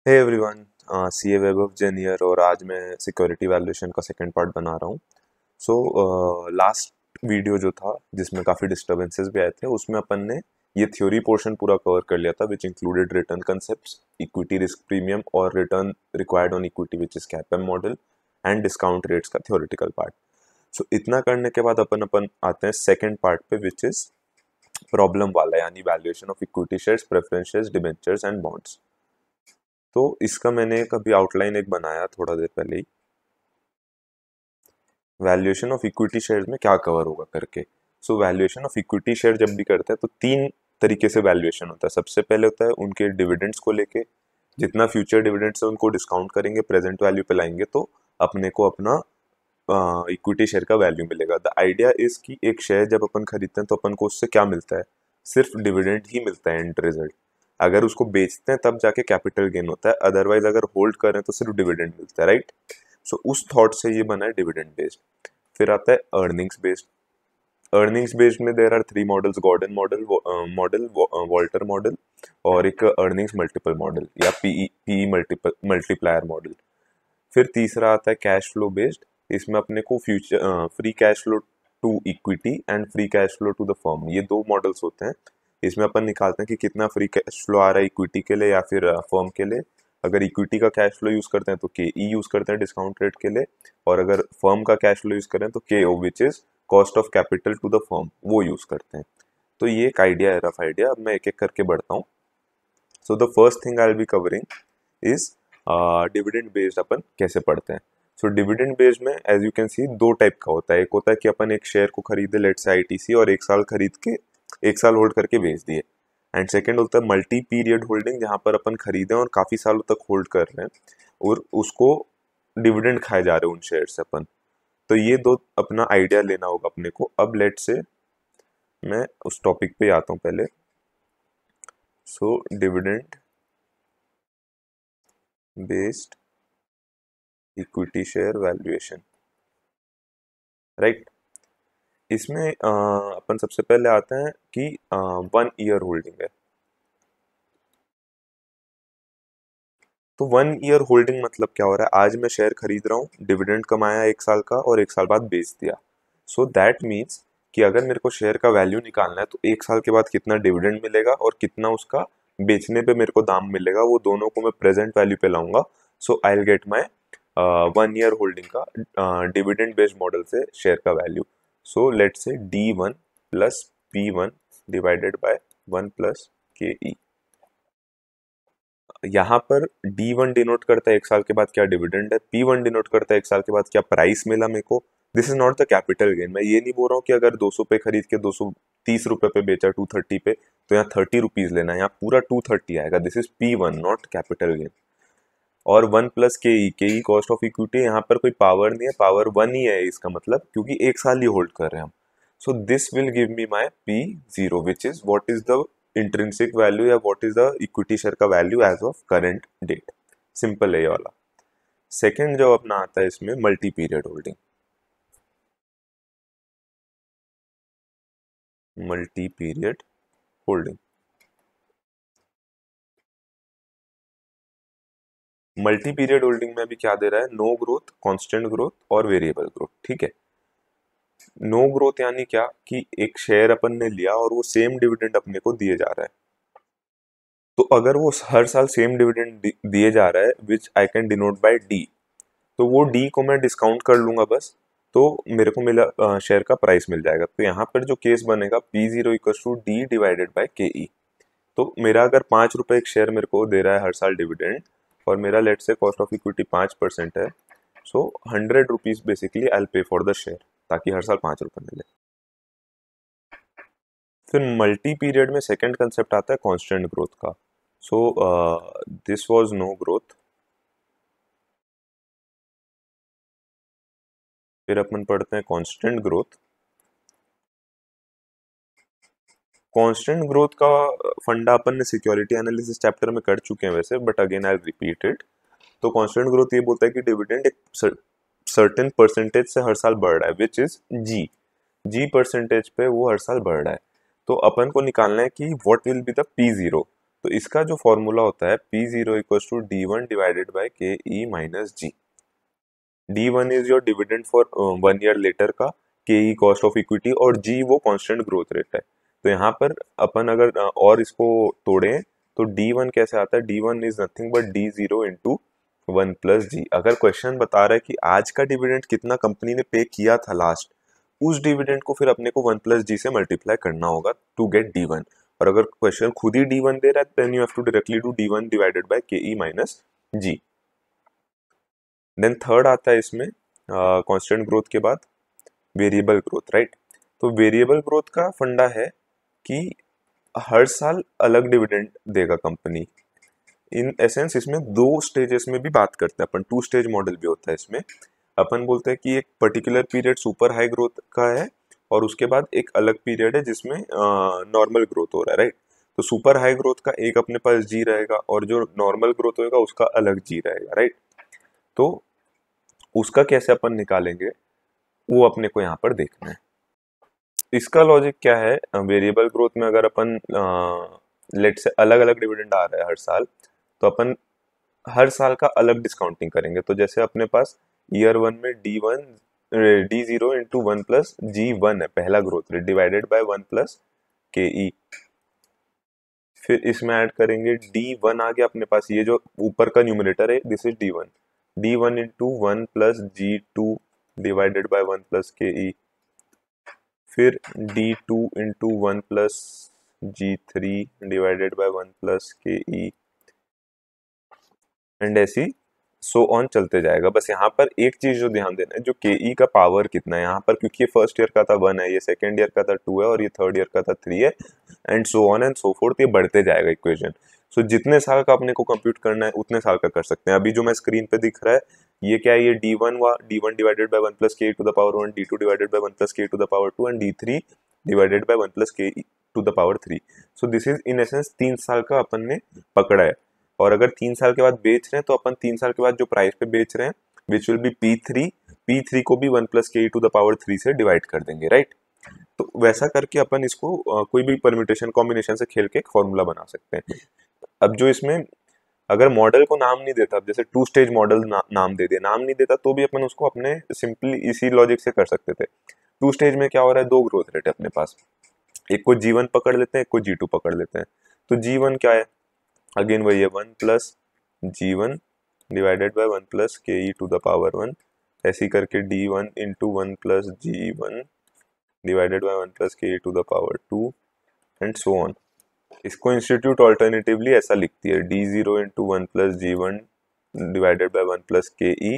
Hey everyone, CA Vaibhav Jain here और आज मैं सिक्योरिटी वैल्यूएशन का सेकंड पार्ट बना रहा हूँ। सो लास्ट वीडियो जो था जिसमें काफ़ी डिस्टर्बेंसेस भी आए थे उसमें अपन ने ये थ्योरी पोर्शन पूरा कवर कर लिया था which included return concepts, equity risk premium और return required on equity which is CAPM model and discount rates का थ्योरेटिकल पार्ट। सो इतना करने के बाद अपन अपन आते हैं सेकेंड पार्ट पे विच इज प्रॉब्लम वाला, यानी valuation of equity shares, preference shares, debentures and bonds. तो इसका मैंने कभी आउटलाइन एक बनाया थोड़ा देर पहले ही, वैल्यूएशन ऑफ इक्विटी शेयर में क्या कवर होगा करके। सो वैल्यूएशन ऑफ इक्विटी शेयर जब भी करते हैं तो तीन तरीके से वैल्यूएशन होता है। सबसे पहले होता है उनके डिविडेंड्स को लेके, जितना फ्यूचर डिविडेंड्स है उनको डिस्काउंट करेंगे, प्रेजेंट वैल्यू पे लाएंगे तो अपने को अपना इक्विटी शेयर का वैल्यू मिलेगा। द आइडिया इज कि एक शेयर जब अपन खरीदते हैं तो अपन को उससे क्या मिलता है, सिर्फ डिविडेंड ही मिलता है एंड रिजल्ट। अगर उसको बेचते हैं तब जाके कैपिटल गेन होता है, अदरवाइज अगर होल्ड करें तो सिर्फ डिविडेंड मिलता है, राइट। सो उस थॉट से ये बना है डिविडेंड बेस्ड। फिर आता है अर्निंग्स बेस्ड। अर्निंग्स बेस्ड में there are three models, Gordon model, Walter model और एक अर्निंग्स मल्टीपल मॉडल या पीई मल्टीप्लायर मॉडल। फिर तीसरा आता है कैश फ्लो बेस्ड। इसमें अपने को future free cash flow to equity and free cash flow to the firm, ये दो मॉडल्स होते हैं। इसमें अपन निकालते हैं कि कितना फ्री कैश फ्लो आ रहा है इक्विटी के लिए या फिर फर्म के लिए। अगर इक्विटी का कैश फ्लो यूज करते हैं तो के ई यूज करते हैं डिस्काउंट रेट के लिए, और अगर फर्म का कैश फ्लो यूज करें तो K O which is cost of capital to the firm, वो यूज करते हैं। तो ये एक आइडिया है, रफ आइडिया। अब मैं एक एक करके बढ़ता हूँ। So the first thing I will be covering is dividend based अपन कैसे पढ़ते हैं। सो डिविडेंड बेस्ड में एज यू कैन सी दो टाइप का होता है। एक होता है कि अपन एक शेयर को खरीदे, लेट से आईटीसी, और एक साल खरीद के एक साल होल्ड करके बेच दिए। एंड सेकेंड होता है मल्टी पीरियड होल्डिंग, जहां पर अपन खरीदे और काफी सालों तक होल्ड कर रहे हैं और उसको डिविडेंड खाए जा रहे हैं उन शेयर से अपन। तो ये दो अपना आइडिया लेना होगा अपने को। अब लेट से मैं उस टॉपिक पे आता हूँ पहले। So dividend based equity share valuation, right. इसमें अपन सबसे पहले आते हैं कि 1 ईयर होल्डिंग है। तो 1 ईयर होल्डिंग मतलब क्या हो रहा है, आज मैं शेयर खरीद रहा हूँ, डिविडेंड कमाया एक साल का और एक साल बाद बेच दिया। सो दैट मीन्स कि अगर मेरे को शेयर का वैल्यू निकालना है तो एक साल के बाद कितना डिविडेंड मिलेगा और कितना उसका बेचने पे मेरे को दाम मिलेगा, वो दोनों को मैं प्रेजेंट वैल्यू पे लाऊंगा। So I will get my 1 year holding का डिविडेंड बेस्ड मॉडल से शेयर का value. So let say D1 plus P1 divided by 1 plus KE। यहाँ पर D1 डिनोट करता है एक साल के बाद क्या डिविडेंड है, P1 डिनोट करता है एक साल के बाद क्या प्राइस मिला मेरे को। This is not the capital gain. मैं ये नहीं बोल रहा हूँ कि अगर 200 पे खरीद के 230 रुपए पे बेचा 230 पे तो यहाँ 30 रुपीज लेना है, यहाँ पूरा 230 आएगा। This is P1 not capital gain. और 1 प्लस के ई कॉस्ट ऑफ इक्विटी, यहाँ पर कोई पावर नहीं है, पावर 1 ही है इसका मतलब, क्योंकि एक साल ही होल्ड कर रहे हैं हम। So this will give me my P0 which is what is the intrinsic value या what is the equity share का value as of current date. Simple है ये वाला। सेकेंड जो अपना आता है इसमें multi period holding. Multi period holding, multi period holding में भी क्या दे रहा है, नो ग्रोथ, कांस्टेंट ग्रोथ और वेरिएबल ग्रोथ, ठीक है। नो ग्रोथ यानी क्या कि एक शेयर अपन ने लिया और वो सेम डिविडेंड अपने को दिए जा रहा है। तो अगर वो हर साल सेम डिविडेंड दिए जा रहा है which I can denote by D, तो वो डी को मैं डिस्काउंट कर लूंगा बस, तो मेरे को मिला शेयर का प्राइस मिल जाएगा। तो यहाँ पर जो केस बनेगा P0 equal to D divided by K E. तो मेरा अगर 5 रुपए एक शेयर मेरे को दे रहा है हर साल डिविडेंड और मेरा लेट से कॉस्ट ऑफ इक्विटी 5% है, सो 100 रुपीज बेसिकली आई पे फॉर द शेयर, ताकि हर साल 5 रुपए मिले। फिर मल्टी पीरियड में सेकेंड कंसेप्ट आता है कांस्टेंट ग्रोथ का। So this was no growth. फिर अपन पढ़ते हैं कांस्टेंट ग्रोथ। कांस्टेंट ग्रोथ का फंडा अपन ने सिक्योरिटी एनालिसिस चैप्टर में कर चुके हैं वैसे, but again I repeat it. तो कांस्टेंट ग्रोथ ये बोलता है कि डिविडेंड एक सर्टेन परसेंटेज से हर साल बढ़ रहा है विच इज जी परसेंटेज पे वो हर साल बढ़ रहा है। तो अपन को निकालना है कि what will be the P0। तो इसका जो फॉर्मूला होता है P0 equals to D1 divided by KE minus G। D1 is your dividend for 1 year later का, KE कॉस्ट ऑफ इक्विटी, और G वो कांस्टेंट ग्रोथ रेट है। तो यहाँ पर अपन अगर और इसको तोड़ें तो D1 कैसे आता है, D1 is nothing but D0 into 1 plus G। अगर क्वेश्चन बता रहा है कि आज का डिविडेंड कितना कंपनी ने पे किया था लास्ट, उस डिविडेंड को फिर अपने को 1 प्लस G से मल्टीप्लाई करना होगा टू गेट D1। और अगर क्वेश्चन खुद ही D1 दे रहा है then you have to directly do D1 divided by KE minus G। Then third आता है इसमें कांस्टेंट ग्रोथ के बाद वेरिएबल ग्रोथ, राइट। तो वेरिएबल ग्रोथ का फंडा है कि हर साल अलग डिविडेंड देगा कंपनी। इन एसेंस इसमें दो स्टेजेस में भी बात करते हैं अपन, 2 स्टेज मॉडल भी होता है इसमें। अपन बोलते हैं कि एक particular period super high growth का है और उसके बाद एक अलग पीरियड है जिसमें नॉर्मल ग्रोथ हो रहा है, राइट। तो सुपर हाई ग्रोथ का एक अपने पास जी रहेगा और जो नॉर्मल ग्रोथ होगा उसका अलग जी रहेगा, राइट। तो उसका कैसे अपन निकालेंगे वो अपने को यहाँ पर देखना है। इसका लॉजिक क्या है, वेरिएबल ग्रोथ में अगर अपन लेट से अलग अलग डिविडेंड आ रहा है हर साल, तो अपन हर साल का अलग डिस्काउंटिंग करेंगे। तो जैसे अपने पास ईयर 1 में D0 इंटू 1 प्लस G1 है पहला growth rate divided by 1 plus KE। फिर इसमें ऐड करेंगे D1 आ गया अपने पास, ये जो ऊपर का न्यूमरेटर है this is D1 into 1 plus G2 divided by 1 plus KE। फिर D2 into 1 plus G3 divided by 1 plus KE and ऐसी सो ऑन चलते जाएगा। बस यहाँ पर एक चीज जो ध्यान देना है, जो KE का पावर कितना है यहाँ पर, क्योंकि ये फर्स्ट ईयर का था 1 है, ये सेकेंड ईयर का था 2 है और ये थर्ड ईयर का था 3 है and so on and so fourth, ये बढ़ते जाएगा इक्वेशन। सो जितने साल का अपने को कंप्यूट करना है उतने साल का कर सकते हैं। अभी जो मैं स्क्रीन पे दिख रहा है ये क्या है, ये D1 हुआ, D1 divided by 1 plus KE to the power 1, D2 divided by 1 plus KE to the power 2 and D3 divided by 1 plus KE to the power 3। So this is in essence 3 साल का अपन ने पकड़ा है। और अगर 3 साल के बाद बेच रहे हैं तो अपन 3 साल के बाद जो प्राइस पे बेच रहे हैं विच विल बी P3 को भी 1 plus KE to the power 3 से डिवाइड कर देंगे, राइट। तो वैसा करके अपन इसको कोई भी परम्यूटेशन कॉम्बिनेशन से खेल के एक फॉर्मूला बना सकते हैं। अब जो इसमें अगर मॉडल को नाम नहीं देता, जैसे 2 स्टेज मॉडल नाम दे दिया, नाम नहीं देता तो भी अपन उसको अपने सिंपली इसी लॉजिक से कर सकते थे। 2 स्टेज में क्या हो रहा है, 2 ग्रोथ रेट है अपने पास, एक को G1 पकड़ लेते हैं, एक को G2 पकड़ लेते हैं। तो G1 क्या है, अगेन वही है 1 plus G1 divided by 1 plus KE to the power 1, ऐसी करके D1 into 1 plus G1 divided by 1 plus KE to the power 2 and so on. इसको इंस्टीट्यूट ऑल्टरनेटिवली ऐसा लिखती है D0 into 1 plus G1 divided by 1 plus KE,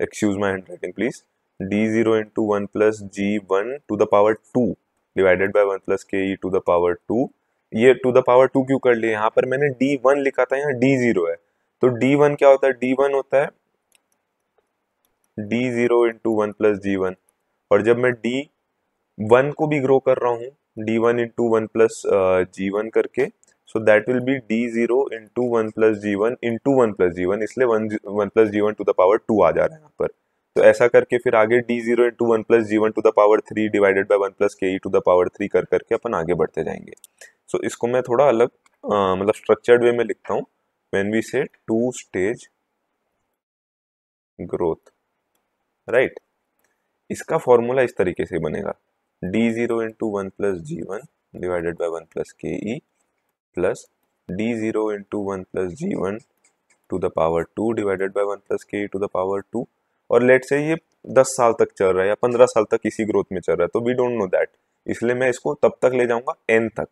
excuse my handwriting please, D0 into 1 plus G1 to the power 2 divided by 1 plus KE to the power 2। ये to the power 2 क्यों कर लिए, यहाँ पर मैंने D1 लिखा था, यहाँ D0 है। तो D1 क्या होता है, D1 होता है D0 इंटू 1 प्लस G1, और जब मैं D1 को भी ग्रो कर रहा हूँ D1 इंटू 1 प्लस G1 करके, so that will be D0 into 1 plus G1 into 1 plus G1, इसलिए 1 plus G1 to the power 2 आ जा रहा है यहाँ पर। तो ऐसा करके फिर आगे D0 into 1 plus G1 to the power 3 divided by 1 plus KE to the power 3 कर करके अपन आगे बढ़ते जाएंगे। सो इसको मैं थोड़ा अलग मतलब स्ट्रक्चर्ड वे में लिखता हूँ, when we say 2 stage growth, right. इसका फॉर्मूला इस तरीके से बनेगा D0 into 1 plus G1 divided by 1 plus KE plus D0 into 1 plus G1 to the power 2 divided by 1 plus KE to the power 2। और late से ये 10 साल तक चल रहा है या 15 साल तक इसी ग्रोथ में चल रहा है, तो वी डोंट नो दैट, इसलिए मैं इसको तब तक ले जाऊंगा n तक,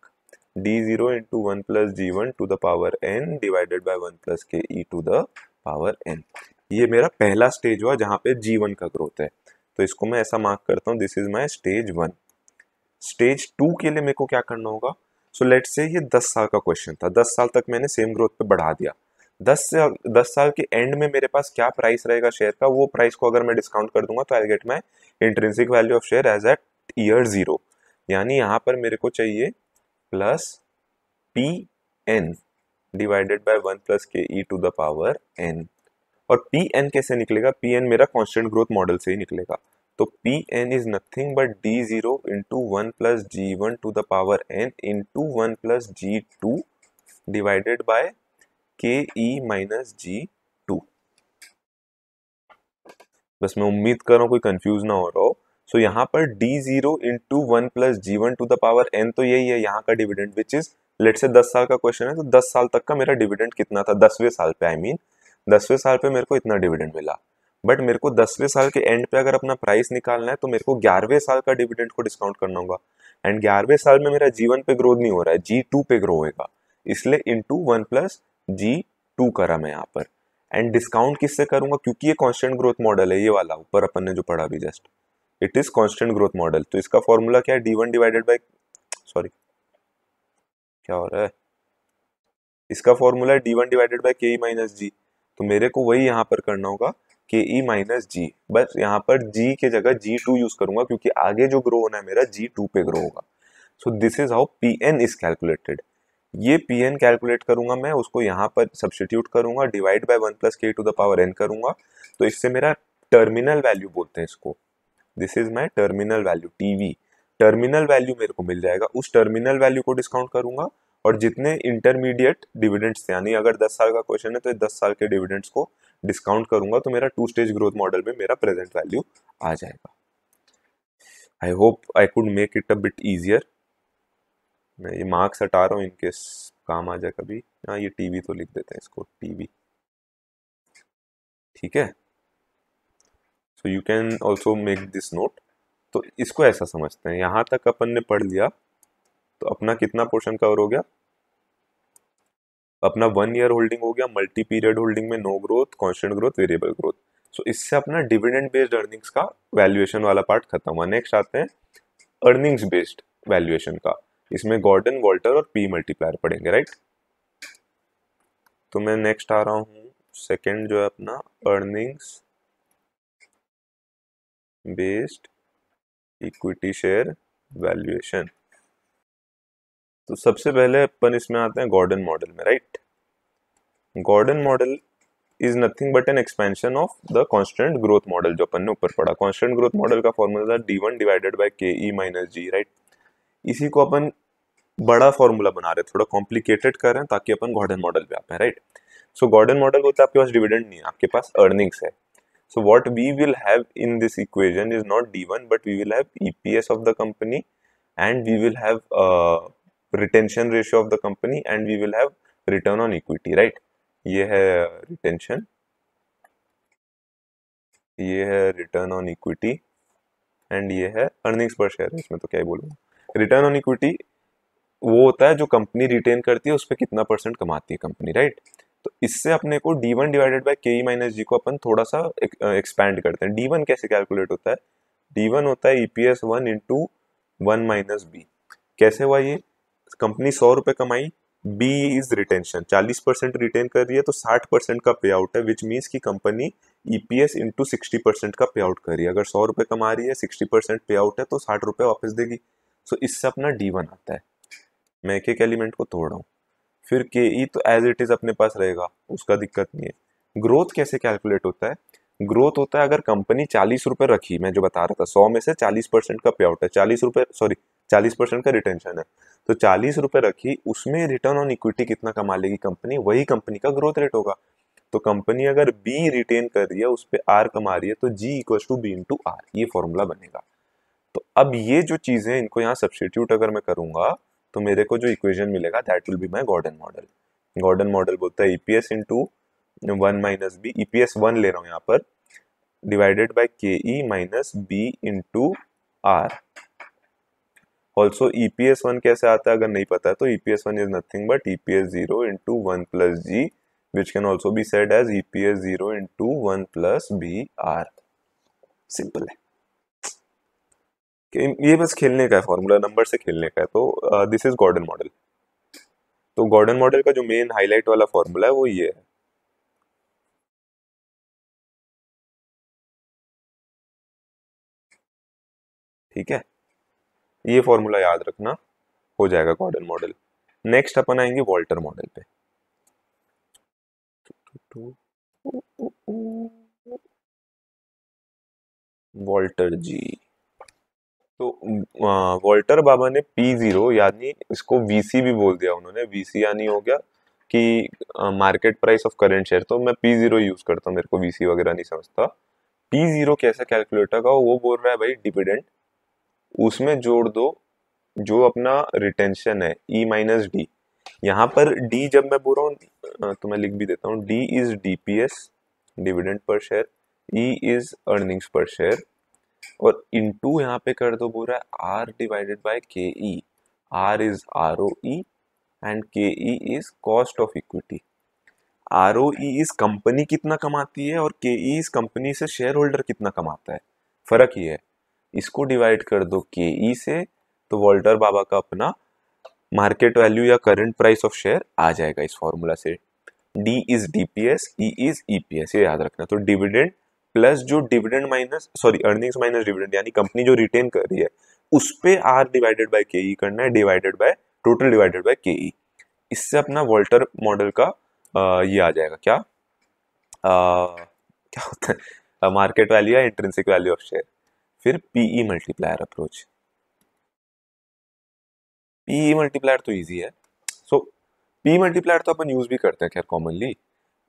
D0 into 1 plus G1 to the power n divided by 1 plus KE to the power n। ये मेरा पहला स्टेज हुआ जहां पे G1 का ग्रोथ है, तो इसको मैं ऐसा मार्क करता हूँ, this is my stage 1। Stage 2 के लिए मेरे को क्या करना होगा, सो लेट्स से ये 10 साल का क्वेश्चन था, 10 साल तक मैंने सेम ग्रोथ पे बढ़ा दिया, 10 साल के एंड में मेरे पास क्या प्राइस रहेगा शेयर का, वो प्राइस को अगर मैं डिस्काउंट कर दूंगा तो I get my intrinsic value of share as at year 0। यानी यहाँ पर मेरे को चाहिए plus PN divided by 1 plus KE to the power n। और PN कैसे निकलेगा, PN मेरा कांस्टेंट ग्रोथ मॉडल से ही निकलेगा, तो PN is nothing but D0 into 1 plus G1 to the power n into 1 plus G2 divided by K E minus ji to. बस मैं उम्मीद कर रहा हूँ कोई कंफ्यूज ना हो रहा हो। सो यहाँ पर d0 into one plus G one to the power n, तो यही है यहाँ का डिविडेंड, विच इज लेट से 10 साल का क्वेश्चन है, तो 10 साल तक का मेरा डिविडेंड कितना था, 10वें साल पे, आई मीन 10वें साल पे मेरे को इतना डिविडेंड मिला। बट मेरे को 10वें साल के एंड पे अगर अपना प्राइस निकालना है तो मेरे को 11वें साल का डिविडेंड को डिस्काउंट करना होगा, एंड 11वें साल में मेरा G1 पे ग्रोथ नहीं हो रहा है, G2 पे ग्रो होगा, इसलिए इंटू वन प्लस G2 करा मैं यहाँ पर। एंड डिस्काउंट किससे करूंगा, क्योंकि ये कांस्टेंट ग्रोथ मॉडल है, ये वाला ऊपर अपन ने जो पढ़ा अभी just, it is constant growth model. तो इसका फॉर्मूला क्या है, D1 डिवाइडेड बाय, सॉरी क्या हो रहा है, इसका फॉर्मूला है D1 divided by K E minus जी। तो मेरे को वही यहाँ पर करना होगा, के ई माइनस जी, बस यहाँ पर G के जगह G2 यूज करूंगा, क्योंकि आगे जो ग्रो होना है मेरा G2 पे ग्रो होगा। सो this is how Pn is calculated. ये Pn कैलकुलेट करूंगा मैं, उसको यहाँ पर सब्सटीट्यूट करूंगा, डिवाइड बाय वन प्लस के टू द पावर n करूंगा, तो इससे मेरा टर्मिनल वैल्यू बोलते हैं इसको, this is my terminal value TV. Terminal value मेरे को मिल जाएगा, उस टर्मिनल वैल्यू को डिस्काउंट करूंगा, और जितने इंटरमीडिएट डिविडेंड्स थे, यानी अगर 10 साल का क्वेश्चन है तो 10 साल के डिविडेंड्स को डिस्काउंट करूंगा, तो मेरा टू स्टेज ग्रोथ मॉडल में मेरा प्रेजेंट वैल्यू आ जाएगा। I hope I could make it a bit easier. मैं ये मार्क्स हटा रहा हूँ इनकेस काम आ जाए कभी। हाँ, ये टीवी तो लिख देते हैं इसको, टीवी, ठीक है। So you can also make this note. तो इसको ऐसा समझते हैं, यहाँ तक अपन ने पढ़ लिया, तो अपना कितना पोर्शन कवर हो गया, अपना 1 ईयर होल्डिंग हो गया, मल्टी पीरियड होल्डिंग में no growth, constant growth, variable growth. So इससे अपना डिविडेंड बेस्ड अर्निंग्स का वैल्यूएशन वाला पार्ट खत्म हुआ। नेक्स्ट आते हैं अर्निंग्स बेस्ड वैल्यूएशन का, इसमें गॉर्डन, वॉल्टर और पी मल्टीप्लायर पढ़ेंगे, राइट। तो मैं नेक्स्ट आ रहा हूँ सेकेंड जो है अपना earnings based equity share valuation. तो सबसे पहले अपन इसमें आते हैं गॉर्डन मॉडल में, right. Gordon model is nothing but an expansion of the constant growth model जो अपन ने ऊपर पढ़ा। कांस्टेंट ग्रोथ मॉडल का फॉर्मूला था D1 divided by K E minus ji, right. इसी को अपन बड़ा फॉर्मूला बना रहे, थोड़ा कॉम्प्लिकेटेड कर रहे हैं ताकि अपन गॉर्डन मॉडल पे आते हैं, राइट। सो गॉर्डन मॉडल बोलते हैं आपके पास डिविडेंड नहीं है, आपके पास अर्निंग्स है। So what we will have in this equation is not D1, but we will have EPS of the company, and we will have retention ratio of the company, and we will have return on equity, right? ये है retention, ये है return on equity, and ये है earnings per share। इसमें तो क्या ही बोलूँगा। return on equity वो होता है जो कंपनी रिटेन करती है, उस पर कितना परसेंट कमाती है कंपनी, राइट। तो इससे अपने को D1 divided by K E minus जी को अपन थोड़ा सा एक्सपैंड करते हैं। D1 कैसे कैलकुलेट होता है, D1 होता है EPS 1 इंटू 1 माइनस बी। कैसे हुआ ये, कंपनी 100 रुपए कमाई, बी इज रिटेंशन, 40% रिटेन कर रही है, तो 60% का पे आउट है, विच मीन्स की कंपनी EPS इंटू 60% का पे आउट कर रही है। अगर 100 रुपए कमा रही है, 60% पे आउट है, तो 60 रुपए वापस देगी। सो इससे अपना D1 आता है। मैं एक एक एलिमेंट को तोड़ रहा हूँ। फिर के ई तो एज इट इज अपने पास रहेगा, उसका दिक्कत नहीं है। ग्रोथ कैसे कैलकुलेट होता है, ग्रोथ होता है अगर कंपनी 40 रुपए रखी, मैं जो बता रहा था 100 में से 40% का पे आउट है, 40 रुपए, सॉरी 40% का रिटेंशन है, तो 40 रुपए रखी, उसमें रिटर्न ऑन इक्विटी कितना कमा लेगी कंपनी, वही कंपनी का ग्रोथ रेट होगा। तो कंपनी अगर बी रिटेन कर रही है, उस पर आर कमा रही है, तो G equal to B into R, ये फॉर्मूला बनेगा। तो अब ये जो चीजें इनको यहाँ सब्सटीट्यूट अगर मैं करूंगा, तो मेरे को जो इक्वेशन मिलेगा that will be my Gordon model. Gordon model बोलता है EPS into 1 minus B, EPS 1 ले रहा हूँ यहाँ पर, divided by K E minus B into R. Also EPS 1 कैसे आता है अगर नहीं पता है, तो EPS 1 is nothing but EPS 0 into 1 plus G, which can also be said as EPS 0 into 1 plus B R. Simple है, ये बस खेलने का है, फॉर्मूला नंबर से खेलने का है। तो दिस इज गॉर्डन मॉडल। तो गॉर्डन मॉडल का जो मेन हाईलाइट वाला फॉर्मूला है वो ये है, ठीक है। ये फॉर्मूला याद रखना, हो जाएगा गॉर्डन मॉडल। नेक्स्ट अपन आएंगे वॉल्टर मॉडल पे। वॉल्टर जी, तो वॉल्टर बाबा ने P0 यानी इसको VC भी बोल दिया उन्होंने, VC यानी हो गया कि market price of current share, तो मैं P0 यूज करता हूँ, मेरे को VC वगैरह नहीं समझता। P0 कैसे कैलकुलेट होगा, वो बोल रहा है भाई डिविडेंड, उसमें जोड़ दो जो अपना रिटेंशन है E माइनस डी। यहाँ पर D जब मैं बोल रहा हूँ तो मैं लिख भी देता हूँ, D is DPS dividend per share, E is earnings पर शेयर, और इनटू यहाँ पे कर दो, बोल रहा है R divided by KE। R is ROE and KE is cost of equity. ROE इस कंपनी कितना कमाती है और KE इस कंपनी से शेयर होल्डर कितना कमाता है, फर्क ये है। इसको डिवाइड कर दो KE से, तो वॉल्टर बाबा का अपना मार्केट वैल्यू या करंट प्राइस ऑफ शेयर आ जाएगा इस फॉर्मूला से। D is DPS, E is EPS, ये याद रखना। तो डिविडेंड प्लस जो dividend minus sorry earnings minus dividend, यानी कंपनी जो रिटेन कर रही है उस पे R डिवाइडेड बाय KE करना है, divided by total divided by KE। इससे अपना वॉल्टर मॉडल का ये आ जाएगा क्या, क्या होता है, मार्केट वैल्यू या इंट्रिंसिक वैल्यू ऑफ शेयर। फिर PE multiplier approach. PE multiplier तो इजी है। सो PE मल्टीप्लायर तो अपन यूज भी करते हैं खैर कॉमनली।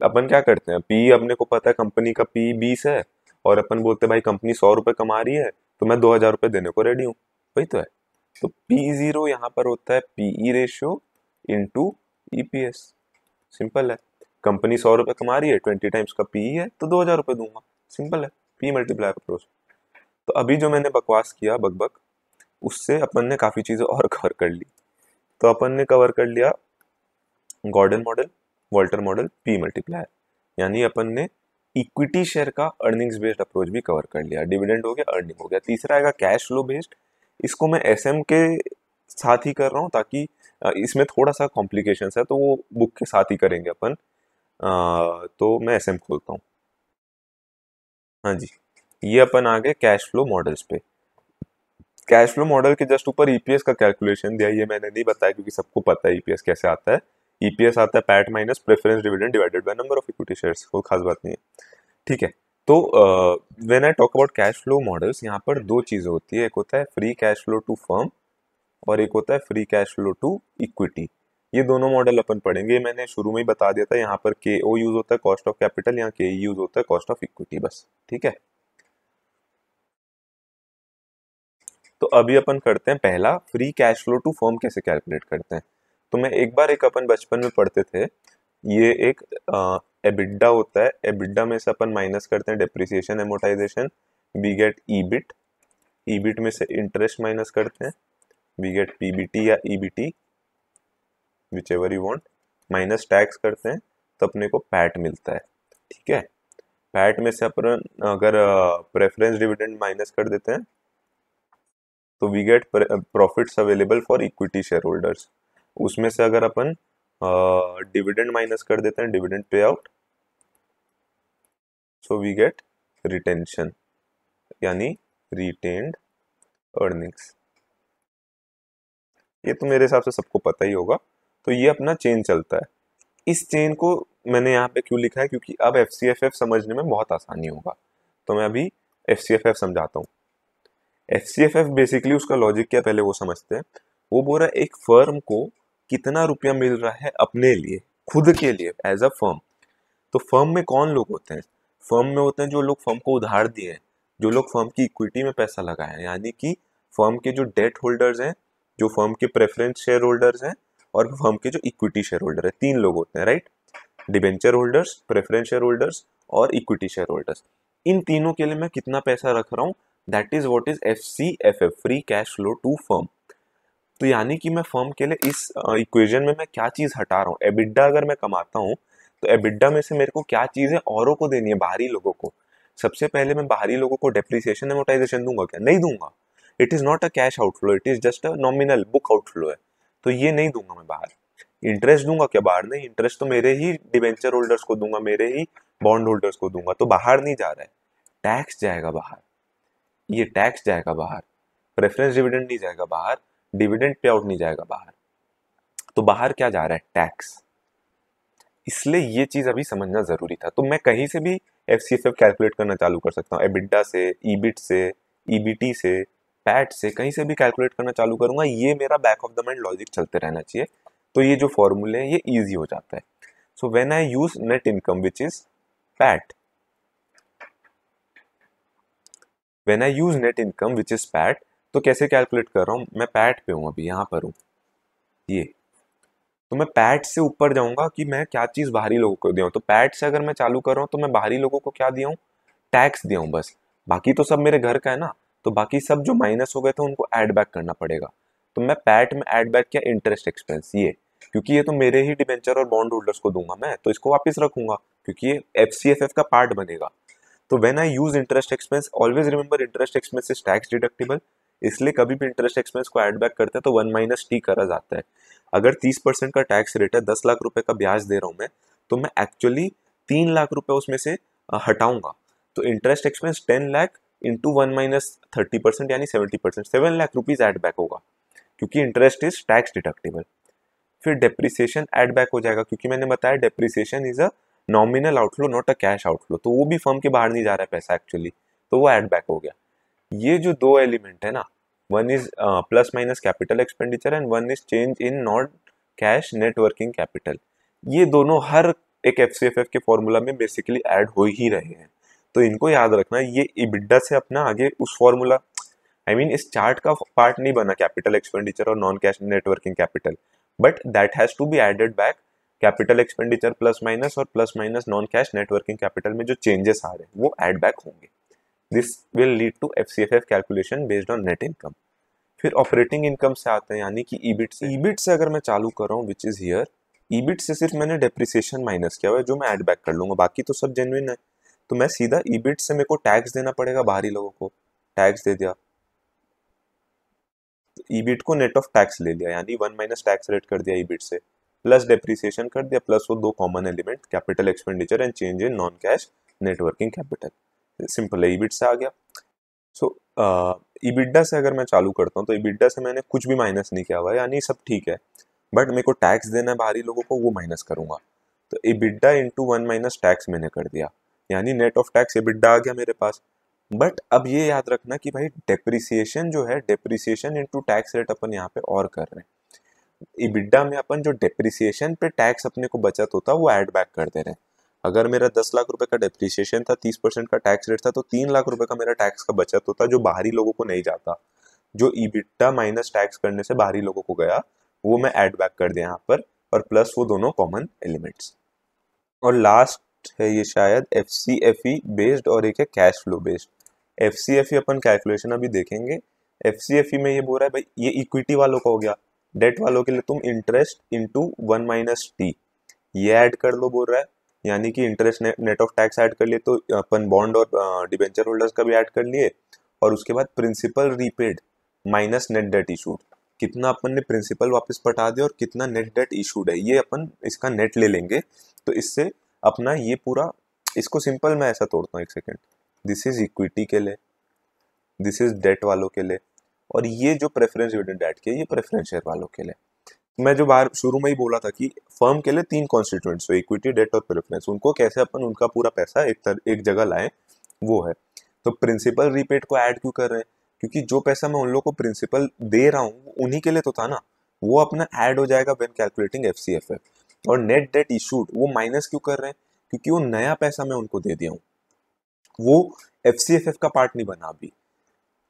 अपन क्या करते हैं, PE अपने को पता है कंपनी का PE 20 है, और अपन बोलते हैं भाई कंपनी 100 रुपए कमा रही है तो मैं 2000 रुपए देने को रेडी हूँ, वही तो है। तो P0 यहाँ पर होता है PE ratio into EPS, simple है। कंपनी 100 रुपए कमा रही है, 20 टाइम्स का PE है तो 2000 रुपए दूंगा, सिंपल है। PE multiplier approach. तो अभी जो मैंने बकवास किया बकबक, उससे अपन ने काफी चीजें और कवर कर ली। तो अपन ने कवर कर लिया Gordon model, Walter model, P multiplier, यानी अपन ने इक्विटी शेयर का अर्निंग्स बेस्ड अप्रोच भी कवर कर लिया। डिविडेंड हो गया, अर्निंग हो गया। तीसरा आएगा कैश फ्लो बेस्ड। इसको मैं SM के साथ ही कर रहा हूँ ताकि इसमें थोड़ा सा कॉम्प्लिकेशंस है, तो वो बुक के साथ ही करेंगे अपन। तो मैं SM खोलता हूँ। हाँ जी, ये अपन आ गए कैश फ्लो मॉडल्स पे। कैश फ्लो मॉडल के जस्ट ऊपर EPS का कैलकुलेशन दिया, ये मैंने नहीं बताया क्योंकि सबको पता है EPS कैसे आता है। EPS आता है PAT minus preference dividend divided by number of equity shares, कोई खास बात नहीं है, ठीक है। तो when I talk about cash flow models, यहाँ पर दो चीजें होती है, एक होता है free cash flow to firm और एक होता है free cash flow to equity. ये दोनों मॉडल अपन पढ़ेंगे, मैंने शुरू में ही बता दिया था। यहाँ पर KO यूज होता है कॉस्ट ऑफ कैपिटल, यहाँ KE यूज होता है कॉस्ट ऑफ इक्विटी, बस, ठीक है। तो अभी अपन करते हैं पहला, free cash flow to firm कैसे कैलकुलेट करते हैं। तो मैं एक बार एक अपन बचपन में पढ़ते थे, ये एक एबिडा होता है, एबिडा में से अपन माइनस करते हैं depreciation amortization, we get EBIT, EBIT में से इंटरेस्ट माइनस करते हैं, वी गेट PBT या EBT, whichever you want, minus tax करते हैं तो अपने को पैट मिलता है, ठीक है। पैट में से अपन अगर प्रेफरेंस डिविडेंड माइनस कर देते हैं तो we get profits available for equity share holders. उसमें से अगर अपन डिविडेंड माइनस कर देते हैं, dividend pay out, so we get retention यानी रिटेन्ड अर्निंग्स। ये तो मेरे हिसाब से सबको पता ही होगा। तो ये अपना चेन चलता है। इस चेन को मैंने यहाँ पे क्यों लिखा है, क्योंकि अब FCFF समझने में बहुत आसानी होगा, तो मैं अभी FCFF समझाता हूँ। FCFF बेसिकली उसका लॉजिक क्या, पहले वो समझते हैं। वो बोल रहा है एक फर्म को कितना रुपया मिल रहा है अपने लिए, खुद के लिए, एज अ फर्म। तो फर्म में कौन लोग होते हैं, फर्म में होते हैं जो लोग फर्म को उधार दिए हैं, जो लोग फर्म की इक्विटी में पैसा लगाए हैं, यानी कि फर्म के जो डेट होल्डर्स हैं, जो फर्म के प्रेफरेंस शेयर होल्डर्स हैं, और फर्म के जो इक्विटी शेयर होल्डर है, तीन लोग होते हैं, right. Debenture holders, preference share holders और इक्विटी शेयर होल्डर्स। इन तीनों के लिए मैं कितना पैसा रख रहा हूँ, that is what is FCFF, free cash flow to firm. तो यानी कि मैं फर्म के लिए इस इक्वेशन में मैं क्या चीज हटा रहा हूँ, एबिडा अगर मैं कमाता हूँ तो एबिडा में से मेरे को क्या चीजें औरों को देनी है, बाहरी लोगों को। सबसे पहले मैं बाहरी लोगों को डेप्रिसिएशन एमोटाइजेशन दूंगा क्या, नहीं दूंगा। It is not a cash outflow, it is just a nominal book outflow है, तो ये नहीं दूंगा मैं बाहर। इंटरेस्ट दूंगा क्या, बाहर नहीं, इंटरेस्ट तो मेरे ही डिबेंचर होल्डर्स को दूंगा, मेरे ही बॉन्ड होल्डर्स को दूंगा, तो बाहर नहीं जा रहा है। टैक्स जाएगा बाहर, ये टैक्स जाएगा बाहर, प्रेफरेंस डिविडेंड नहीं जाएगा बाहर, डिविडेंड पे आउट नहीं जाएगा बाहर, तो बाहर क्या जा रहा है, टैक्स। इसलिए ये चीज अभी समझना जरूरी था। तो मैं कहीं से भी FCFF कैलकुलेट करना चालू कर सकता हूँ, एबिडा से, ईबिट से, EBT से, पैट से, कहीं से भी कैलकुलेट करना चालू करूंगा। ये मेरा back of the mind logic चलते रहना चाहिए, तो ये जो फॉर्मूले हैं ये ईजी हो जाता है। So when I use net income, which is PAT, when I use net income, which is PAT, तो कैसे कैलकुलेट कर रहा हूँ मैं? पैट पे हूँ, अभी यहाँ पर हूँ ये, तो मैं पैट से ऊपर जाऊंगा कि मैं क्या चीज बाहरी लोगों को दिया हूँ। तो पैट से अगर मैं चालू कर रहा हूँ तो मैं बाहरी लोगों को क्या दिया हूँ? टैक्स दिया हूँ बस। बाकी तो सब मेरे घर का है ना, तो बाकी सब जो माइनस हो गए थे उनको ऐड बैक करना पड़ेगा। तो मैं पैट में ऐड बैक किया इंटरेस्ट एक्सपेंस, ये क्योंकि ये तो मेरे ही डिबेंचर और बॉन्ड होल्डर्स को दूंगा मैं, तो इसको वापस रखूंगा क्योंकि ये एफसीएफएफ का पार्ट बनेगा। तो when I use interest expense, always remember interest expense is tax deductible, इसलिए कभी भी इंटरेस्ट एक्सपेंस को ऐड बैक करते हैं तो 1 माइनस टी करा जाता है। अगर 30% का टैक्स रेट है, 10 लाख रुपए का ब्याज दे रहा हूं मैं, तो मैं एक्चुअली 3 लाख रुपए उसमें से हटाऊंगा। तो interest expense 10 lakh into 1 minus 30% यानी 70%, 7 लाख रुपीज ऐड बैक होगा क्योंकि इंटरेस्ट इज टैक्स डिडक्टिबल। फिर डेप्रिसिएशन ऐड बैक हो जाएगा क्योंकि मैंने बताया depreciation is a nominal outflow not a cash outflow, तो वो भी फर्म के बाहर नहीं जा रहा है पैसा एक्चुअली, तो वो ऐड बैक हो गया। ये जो दो एलिमेंट है ना, one is plus minus capital expenditure and one is change in non cash net working capital, ये दोनों हर एक एफसीएफएफ के फॉर्मूला में बेसिकली ऐड हो ही रहे हैं। तो इनको याद रखना, ये इबिडा से अपना आगे उस फॉर्मूला, आई मीन इस चार्ट का पार्ट नहीं बना कैपिटल एक्सपेंडिचर और non cash net working capital, but that has to be added back. Capital expenditure plus minus और plus minus non cash net working capital में जो चेंजेस आ रहे हैं वो ऐड बैक होंगे। This will lead to FCFF calculation based on net income. फिर operating income से आते हैं यानी कि ईबिट से। ईबिट से अगर मैं चालू कर रहा हूँ विच इज हियर, ईबिट से सिर्फ मैंने डेप्रिसिएशन माइनस किया हुआ है जो मैं ऐड बैक कर लूंगा, बाकी तो सब जेन्युइन है। तो मैं सीधा ईबिट से मेरे को टैक्स देना पड़ेगा बाहरी लोगों को, टैक्स दे दिया, ईबिट को नेट ऑफ टैक्स ले लिया यानी 1 माइनस टैक्स रेट कर दिया ईबिट से, प्लस डेप्रिसिएशन कर दिया, प्लस वो दो common element capital expenditure and change in non cash net working capital. Simple है, ईबिट से आ गया। सो ईबिडा से अगर मैं चालू करता हूँ तो ईबिडा से मैंने कुछ भी माइनस नहीं किया हुआ है यानी सब ठीक है, बट मेरे को टैक्स देना है बाहरी लोगों को, वो माइनस करूंगा। तो ईबिडा इंटू 1 माइनस टैक्स मैंने कर दिया यानी नेट ऑफ टैक्स ईबिडा आ गया मेरे पास। बट अब ये याद रखना कि भाई डेप्रिसिएशन जो है, डेप्रिसिएशन इनटू टैक्स रेट अपन यहाँ पे और कर रहे हैं। इबिडा में अपन जो डेप्रिसिएशन पे टैक्स अपने को बचत होता है वो ऐड बैक कर दे रहे हैं। अगर मेरा 10 लाख रुपए का डेप्रिसिएशन था, 30% का टैक्स रेट था, तो 3 लाख रुपए का मेरा टैक्स का बचत होता जो बाहरी लोगों को नहीं जाता, जो इबिडा माइनस टैक्स करने से बाहरी लोगों को गया वो मैं ऐड बैक कर दिया यहाँ पर, और प्लस वो दोनों कॉमन एलिमेंट्स। और लास्ट है ये शायद एफसीएफई बेस्ड और एक है कैश फ्लो बेस्ड। एफसीएफई अपन कैलकुलेशन अभी देखेंगे। एफसीएफई में ये बोल रहा है भाई ये इक्विटी वालों का हो गया, डेट वालों के लिए तुम इंटरेस्ट इंटू 1 माइनस टी ये ऐड कर लो बोल रहा है, यानी कि interest net of tax add कर लिए तो अपन बॉन्ड और डिबेंचर होल्डर्स का भी ऐड कर लिए, और उसके बाद principal repaid minus net debt issued, कितना अपन ने प्रिंसिपल वापस पटा दिया और कितना नेट डेट इशूड है ये अपन इसका नेट ले लेंगे। तो इससे अपना ये पूरा, इसको सिंपल मैं ऐसा तोड़ता हूँ, एक सेकेंड, दिस इज इक्विटी के लिए, दिस इज डेट वालों के लिए, और ये जो प्रेफरेंस डिविडेंड ऐड किया ये प्रेफरेंस शेयर वालों के लिए। मैं जो बाहर शुरू में ही बोला था कि फर्म के लिए 3 कॉन्स्टिट्यूएंट्स हो, इक्विटी डेट और प्रेफरेंस, उनको कैसे अपन उनका पूरा पैसा एक जगह लाएं वो है। तो प्रिंसिपल रीपेड को ऐड क्यों कर रहे हैं? क्योंकि जो पैसा मैं उन लोगों को प्रिंसिपल दे रहा हूँ उन्हीं के लिए तो था ना, वो अपना ऐड हो जाएगा व्हेन कैलकुलेटिंग एफसीएफएफ। और नेट डेट इशूड वो माइनस क्यों कर रहे हैं? क्योंकि वो नया पैसा मैं उनको दे दिया हूँ, वो एफसीएफएफ का पार्ट नहीं बना अभी।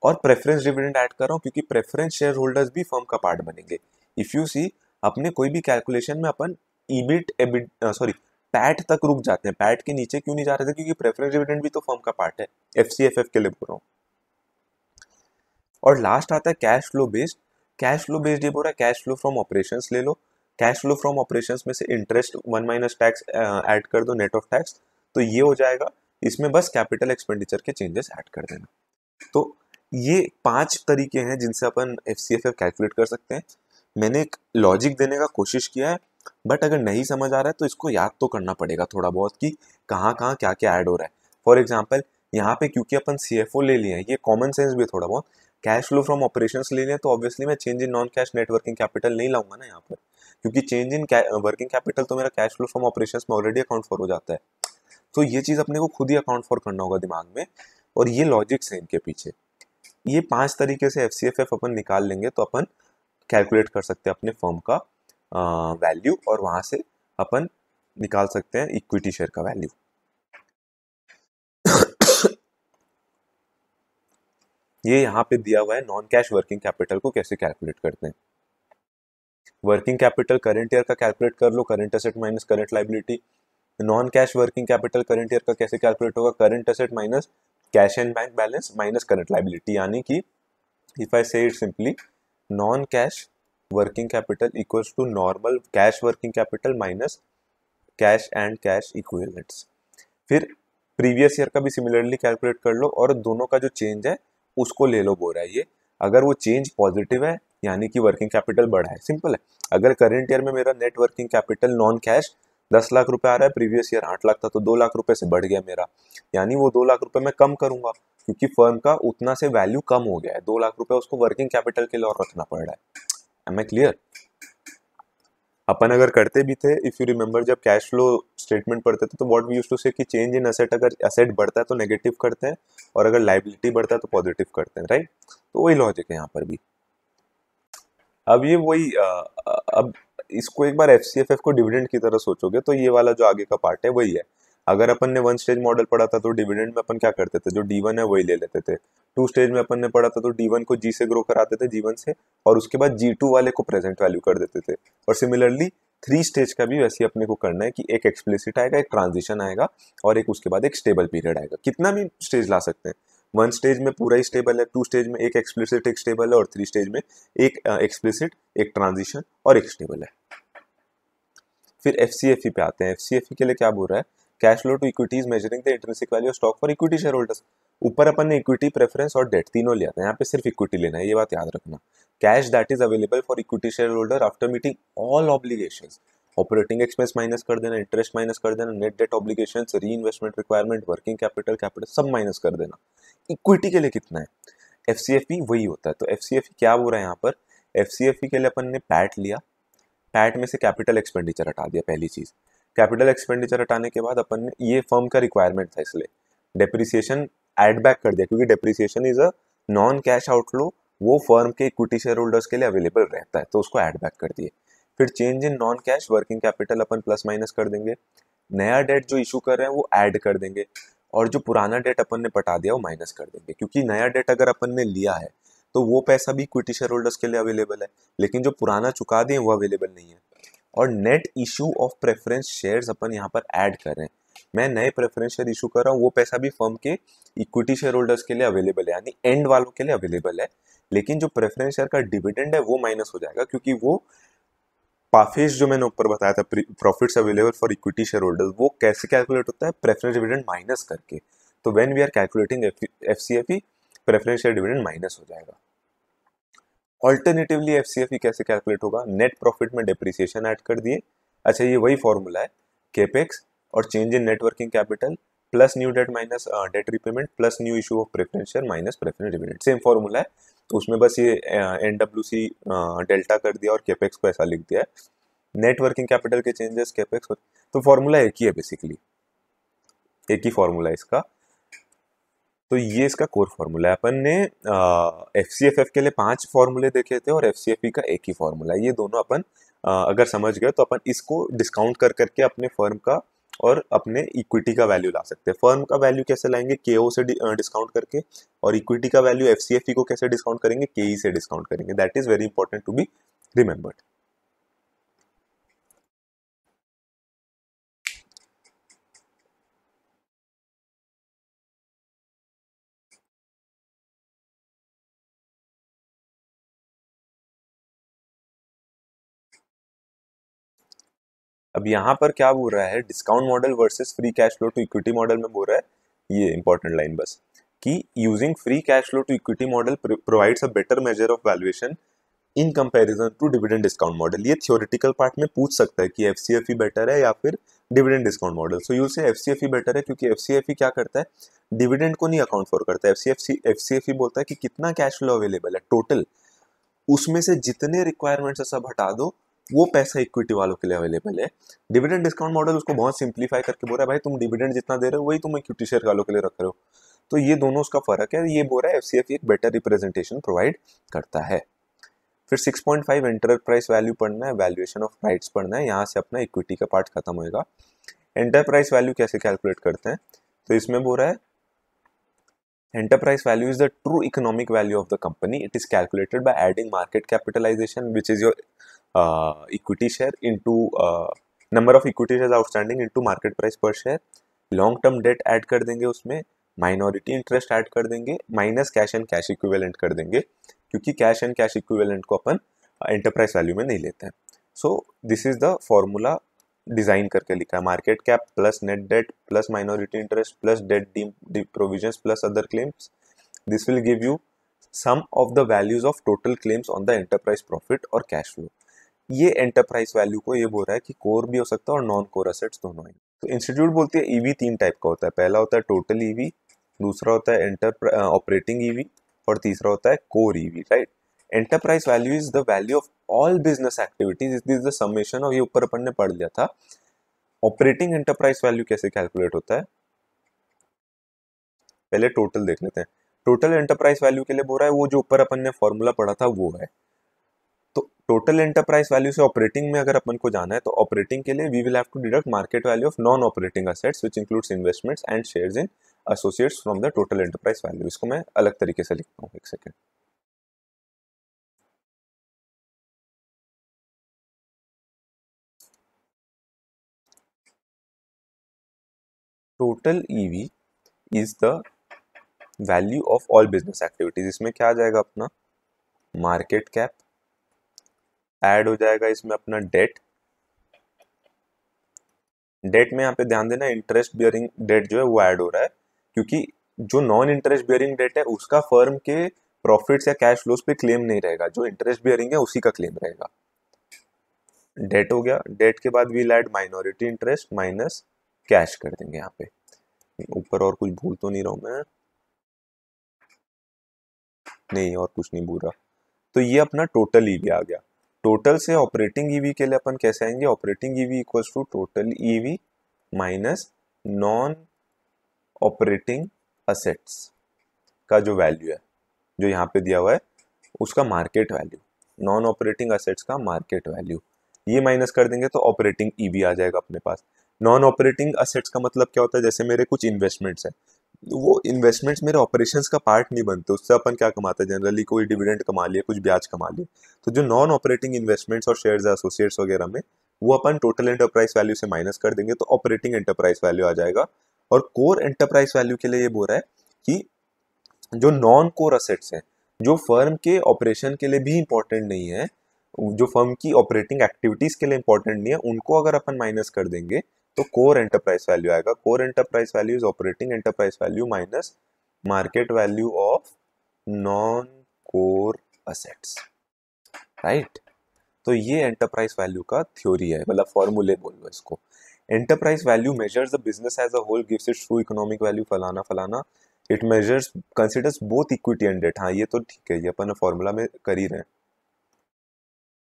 और प्रेफरेंस डिविडेंड ऐड कर रहा हूँ क्योंकि प्रेफरेंस शेयर होल्डर्स भी फर्म का पार्ट बनेंगे। इफ यू सी, अपने कोई भी कैलकुलेशन में अपन ईबिट एबिट सॉरी पैट तक रुक जाते हैं, पैट के नीचे क्यों नहीं जा रहे थे? क्योंकि प्रेफरेंस डिविडेंड भी तो फर्म का पार्ट है, एफसीएफएफ के लिए बोल रहा हूँ। और लास्ट आता है cash flow based. Cash flow based ये बोल रहा है कैश फ्लो फ्रॉम ऑपरेशंस ले लो, कैश फ्लो फ्रॉम ऑपरेशंस में से इंटरेस्ट 1 माइनस टैक्स ऐड कर दो नेट ऑफ टैक्स, तो ये हो जाएगा। इसमें बस कैपिटल एक्सपेंडिचर के चेंजेस ऐड कर देना। तो ये 5 तरीके हैं जिनसे अपन एफसीएफएफ कैलकुलेट कर सकते हैं। मैंने एक लॉजिक देने का कोशिश किया है, बट अगर नहीं समझ आ रहा है तो इसको याद तो करना पड़ेगा थोड़ा बहुत कि कहाँ कहाँ क्या क्या ऐड हो रहा है। फॉर एग्जाम्पल यहाँ पे क्योंकि अपन सीएफओ ले लिए हैं, ये कॉमन सेंस भी थोड़ा बहुत, कैश फ्लो फ्रॉम ऑपरेशंस ले लिए तो ऑब्वियसली मैं change in non cash net working capital नहीं लाऊंगा ना यहाँ पर, क्योंकि चेंज इन वर्किंग कैपिटल तो मेरा कैश फ्लो फ्रॉम ऑपरेशंस में ऑलरेडी अकाउंट फॉर हो जाता है। तो ये चीज अपने को खुद ही अकाउंट फॉर करना होगा दिमाग में, और ये लॉजिक्स है इनके पीछे। ये 5 तरीके से एफसीएफएफ अपन निकाल लेंगे तो अपन कैलकुलेट कर सकते हैं अपने फर्म का वैल्यू, और वहां से अपन निकाल सकते हैं इक्विटी शेयर का वैल्यू। ये यहाँ पे दिया हुआ है नॉन कैश वर्किंग कैपिटल को कैसे कैलकुलेट करते हैं। वर्किंग कैपिटल करंट ईयर का कैलकुलेट कर लो, current asset minus current liability. Non cash working capital current year का कैसे कैलकुलेट होगा, current asset minus cash and bank balance minus current liability, यानी कि if I say it simply non cash working capital equals to normal cash working capital minus cash and cash equivalents. फिर previous year का भी similarly calculate कर लो और दोनों का जो चेंज है उसको ले लो, बोल रहा है ये। अगर वो चेंज पॉजिटिव है यानी कि वर्किंग कैपिटल बढ़ा है, सिंपल है। अगर करंट ईयर में मेरा net working capital non cash 10 lakh रुपए आ रहा है, प्रीवियस ईयर 8 लाख था, तो 2 लाख रुपए से बढ़ गया मेरा, यानी वो 2 लाख रुपए मैं कम करूंगा क्योंकि फर्म का उतना से वैल्यू कम हो गया है। 2 लाख रुपए उसको वर्किंग कैपिटल के लिए और रखना पड़ रहा है। M I clear? अपन अगर करते भी थे, इफ यू रिमेंबर, जब कैश फ्लो स्टेटमेंट पढ़ते थे तो व्हाट वी यूज्ड टू से कि चेंज इन असेट, अगर असेट बढ़ता है तो नेगेटिव करते हैं और अगर लाइबिलिटी बढ़ता है तो पॉजिटिव करते हैं, राइट? तो वही लॉजिक है यहाँ पर भी। अब ये वही अब इसको एक बार एफसीएफएफ को डिविडेंड की तरह सोचोगे तो ये वाला जो आगे का पार्ट है वही है। अगर अपन ने 1 स्टेज मॉडल पढ़ा था तो डिविडेंड में अपन क्या करते थे, जो D1 है वही ले लेते थे। 2 स्टेज में अपन ने पढ़ा था तो D1 को G से ग्रो कराते थे, G1 से, और उसके बाद G2 वाले को प्रेजेंट वैल्यू कर देते थे। और सिमिलरली 3 स्टेज का भी वैसे अपने को करना है कि एक एक्सप्लिसिट आएगा, एक ट्रांजिशन आएगा और एक उसके बाद एक स्टेबल पीरियड आएगा। कितना भी स्टेज ला सकते हैं। 1 स्टेज में पूरा ही स्टेबल है, 2 स्टेज में एक एक्सप्लिसिट एक स्टेबल है और 3 स्टेज में एक एक्सप्लिसिट एक ट्रांजिशन और एक स्टेबल है। फिर एफसीएफई पे आते हैं। एफसीएफई के लिए क्या बोल रहा है, cash flow to equity is measuring the intrinsic value of stock for equity share holders. ऊपर अपन ने इक्विटी, प्रेफरेंस और डेट तीनों लिया था, यहाँ पे सिर्फ इक्विटी लेना है, ये बात याद रखना। Cash that is available for equity share holder after meeting all obligations, operating expense minus कर देना, इंटरेस्ट माइनस कर देना, नेट डेट ऑब्लिगेशंस, री investment requirement, working capital, capital सब माइनस कर देना। इक्विटी के लिए कितना है, एफसीएफई वही होता है। तो एफसीएफई क्या बोल रहा है यहाँ पर, एफसीएफई के लिए अपन ने पैट लिया, पैट में से कैपिटल एक्सपेंडिचर हटा दिया। पहली चीज, कैपिटल एक्सपेंडिचर हटाने के बाद अपन ने, ये फर्म का रिक्वायरमेंट था इसलिए डेप्रिसिएशन ऐड बैक कर दिया, क्योंकि depreciation is a non cash outflow, वो फर्म के इक्विटी शेयर होल्डर्स के लिए अवेलेबल रहता है, तो उसको ऐड बैक कर दिए। फिर change in non cash working capital upon plus minus कर देंगे, नया डेट जो इशू कर रहे हैं वो ऐड कर देंगे, और जो पुराना डेट अपन ने पटा दिया वो माइनस कर देंगे, क्योंकि नया डेट अगर अपन ने लिया है तो वो पैसा भी इक्विटी शेयर होल्डर्स के लिए अवेलेबल है, लेकिन जो पुराना चुका दिए वो अवेलेबल नहीं है। और net issue of preference shares अपन यहाँ पर ऐड कर रहे हैं, मैं नए प्रेफरेंस शेयर इशू कर रहा हूँ, वो पैसा भी फर्म के इक्विटी शेयर होल्डर्स के लिए अवेलेबल है, यानी एंड वालों के लिए अवेलेबल है। लेकिन जो प्रेफरेंस शेयर का डिविडेंड है वो माइनस हो जाएगा, क्योंकि वो पाफेज जो मैंने ऊपर बताया था, profits available for equity share holders, वो कैसे कैलकुलेट होता है, प्रेफरेंस डिविडेंड माइनस करके। तो when we are calculating FCFE, preference share dividend minus हो जाएगा। ऑल्टरनेटिवली एफसीएफई कैसे कैलकुलेट होगा, नेट प्रॉफिट में डेप्रिसिएशन ऐड कर दिए। अच्छा, ये वही फॉर्मूला है, केपेक्स और change in net working capital plus new debt minus debt repayment plus new issue of preference share minus preference dividend, same formula है। तो उसमें बस ये एनडब्ल्यूसी डेल्टा कर दिया और केपेक्स को ऐसा लिख दिया है, नेट वर्किंग कैपिटल के चेंजेस केपेक्स, तो फॉर्मूला एक ही है, बेसिकली एक ही फॉर्मूला है इसका। तो ये इसका कोर फॉर्मूला है। अपन ने एफसीएफएफ के लिए 5 फॉर्मूले देखे थे और एफसीएफई का एक ही फॉर्मूला है। ये दोनों अपन अगर समझ गए तो अपन इसको डिस्काउंट कर करके अपने फर्म का और अपने इक्विटी का वैल्यू ला सकते हैं। फर्म का वैल्यू कैसे लाएंगे, केओ से डिस्काउंट करके, और इक्विटी का वैल्यू एफसीएफई को कैसे डिस्काउंट करेंगे, केई से डिस्काउंट करेंगे। That is very important to be remembered. अब यहाँ पर क्या बोल रहा है, discount model versus free cash flow to equity model में बोल रहा है, ये इंपॉर्टेंट लाइन बस, कि using free cash flow to equity model provides a better measure of valuation in comparison to dividend discount model. ये थ्योरेटिकल पार्ट में पूछ सकता है कि एफसीएफई बेटर है या फिर dividend discount model. So you से एफसीएफई बेटर है, क्योंकि एफसीएफई क्या करता है, डिविडेंड को नहीं अकाउंट फॉर करता है। एफसीएफई बोलता है कि कितना कैश फ्लो अवेलेबल है टोटल, उसमें से जितने रिक्वायरमेंट्स है सब हटा दो, वो पैसा इक्विटी वालों के लिए अवेलेबल है। डिविडेंड डिस्काउंट मॉडल उसको बहुत सिंप्लीफाई करके बोल रहा है, भाई तुम डिविडेंड जितना दे रहे हो वही तुम इक्विटी शेयर वालों के लिए रख रहे हो। तो ये दोनों उसका फर्क है। ये बोल रहा है एफसीएफई एक बेटर रिप्रेजेंटेशन प्रोवाइड करता है। फिर 6.5 एंटरप्राइज वैल्यू पढ़ना है, वैल्यूएशन ऑफ राइट्स पढ़ना है, यहाँ से अपना इक्विटी का पार्ट खत्म होएगा। एंटरप्राइज वैल्यू कैसे कैलकुलेट करते हैं, तो इसमें बोल रहा है enterprise value is the true economic value of the company. It is calculated by adding market capitalization, which is your equity share, into number of equity shares outstanding into market price per share. Long term debt add कर देंगे, उसमें minority interest add कर देंगे, minus cash and cash equivalent कर देंगे, क्योंकि cash and cash equivalent को अपन enterprise value में नहीं लेते हैं। So this is the formula design करके लिखा है, market cap plus net debt plus minority interest plus debt deemed provisions plus other claims, this will give you sum of the values of total claims on the enterprise profit और cash flow. ये enterprise value को ये बोल रहा है कि core भी हो सकता है और नॉन कोर असेट्स दोनों है। तो इंस्टीट्यूट बोलती है ईवी 3 टाइप का होता है, पहला होता है टोटल ईवी, दूसरा होता है ऑपरेटिंग ईवी और तीसरा होता है core EV, right. Enterprise value is the value of all business activities, this is the summation, और ये ऊपर अपन ने पढ़ लिया था। ऑपरेटिंग एंटरप्राइज वैल्यू कैसे कैलकुलेट होता है, पहले टोटल देख लेते हैं। टोटल एंटरप्राइज वैल्यू के लिए बोल रहा है वो जो ऊपर अपन ने फॉर्मूला पढ़ा था वो है। तो टोटल एंटरप्राइज वैल्यू से ऑपरेटिंग में अगर अपन को जाना है तो ऑपरेटिंग के लिए we will have to deduct market value of non operating assets which includes investments and shares in associates from the total enterprise value. इसको मैं अलग तरीके से लिखता हूँ, एक second. Total EV is the value of all business activities. इसमें क्या आ जाएगा अपना मार्केट कैप, ऐड हो जाएगा इसमें अपना डेट। डेट में यहाँ पे ध्यान देना इंटरेस्ट बियरिंग डेट जो है वो ऐड हो रहा है, क्योंकि जो नॉन इंटरेस्ट बियरिंग डेट है उसका फर्म के प्रॉफिट्स या कैश फ्लोज पे क्लेम नहीं रहेगा, जो इंटरेस्ट बियरिंग है उसी का क्लेम रहेगा। डेट हो गया, डेट के बाद we'll add minority interest minus cash कर देंगे यहाँ पे। ऊपर और कुछ भूल तो नहीं रहा हूं मैं, नहीं और कुछ नहीं भूल रहा। तो ये अपना टोटल ईवी आ गया। टोटल से ऑपरेटिंग ईवी के लिए अपन कैसे आएंगे, operating EV equals to total EV minus non operating assets का जो वैल्यू है, जो यहाँ पे दिया हुआ है उसका market value, non operating assets का मार्केट वैल्यू, ये माइनस कर देंगे तो ऑपरेटिंग ईवी आ जाएगा अपने पास। नॉन ऑपरेटिंग असेट्स का मतलब क्या होता है, जैसे मेरे कुछ इन्वेस्टमेंट्स है, वो इन्वेस्टमेंट्स मेरे ऑपरेशंस का पार्ट नहीं बनते, उससे अपन क्या कमाते हैं जनरली, कोई डिविडेंड कमा लिया, कुछ ब्याज कमा लिया। तो जो नॉन ऑपरेटिंग इन्वेस्टमेंट्स और शेयर्स एसोसिएट्स वगैरह में वो अपन टोटल एंटरप्राइज वैल्यू से माइनस कर देंगे तो ऑपरेटिंग एंटरप्राइज वैल्यू आ जाएगा। और कोर एंटरप्राइज वैल्यू के लिए ये बोल रहा है कि जो नॉन कोर असेट्स हैं, जो फर्म के ऑपरेशन के लिए भी इंपॉर्टेंट नहीं है, जो फर्म की ऑपरेटिंग एक्टिविटीज के लिए इंपॉर्टेंट नहीं है, उनको अगर अपन माइनस कर देंगे तो कोर एंटरप्राइज वैल्यू आएगा। Core enterprise value is operating enterprise value minus market value of non core assets, right. तो ये एंटरप्राइज वैल्यू का थ्योरी है, मतलब फॉर्मूले बोल लो इसको। Enterprise value measures the business as a whole, gives its true economic value, फलाना फलाना। It measures considers both equity and debt. हाँ ये तो ठीक है, ये अपन फॉर्मूला में कर ही रहे हैं